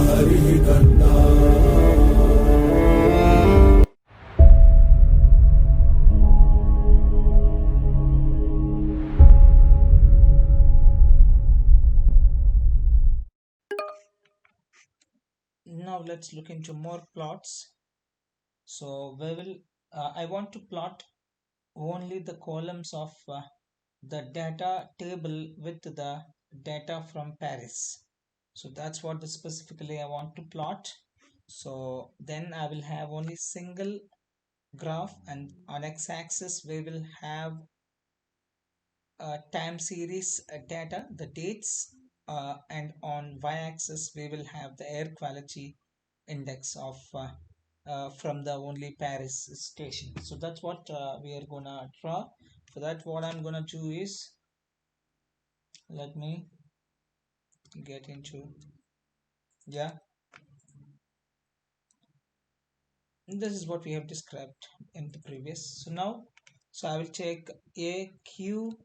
हरिः कर्ता। Now let's look into more plots. So we will I want to plot only the columns of the data table with the data from Paris. So that's what specifically I want to plot. So then I will have only single graph, and on x-axis we will have time series data, the dates, and on y-axis we will have the air quality index of from the only Paris station. So that's what we are gonna draw. For that, what I'm gonna do is, let me get into, yeah, this is what we have described in the previous. So now, so I will take AQDF,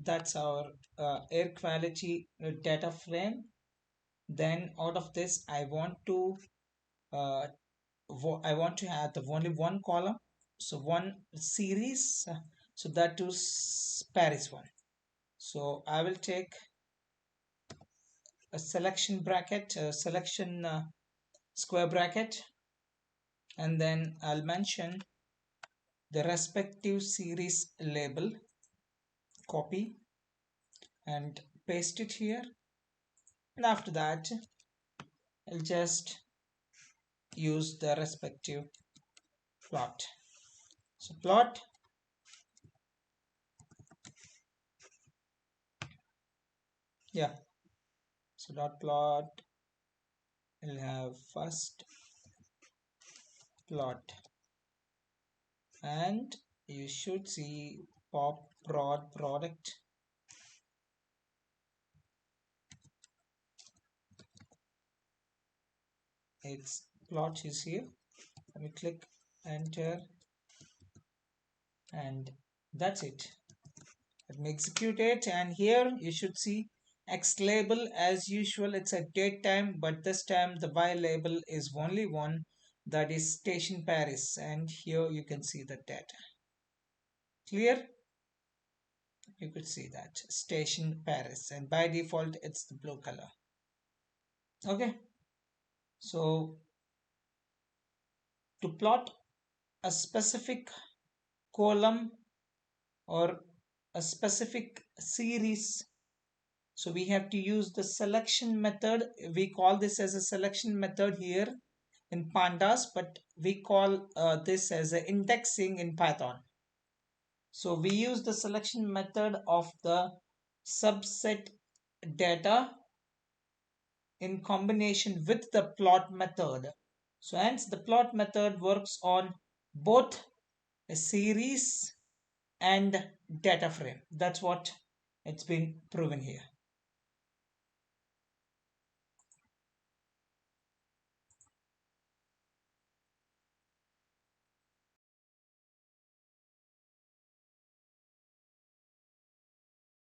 that's our air quality data frame. Then out of this I want to uh, I want to have the only one column, so one series, so that is Paris one. So I will take a selection bracket, a selection square bracket, and then I'll mention the respective series label, copy and paste it here, and after that I'll just use the respective plot. So plot, yeah, so dot plot will have first plot, and you should see pop prod product. Its plot is here. Let me click enter, and that's it. Let me execute it, and here you should see X label. As usual, it's a date time, but this time the Y label is only one, that is station Paris, and here you can see the data. Clear? You could see that station Paris, and by default it's the blue color. Okay, so to plot a specific column or a specific series, so we have to use the selection method. We call this as a selection method here in pandas, but we call this as a indexing in Python. So we use the selection method of the subset data in combination with the plot method. So hence the plot method works on both a series and data frame. That's what it's been proven here.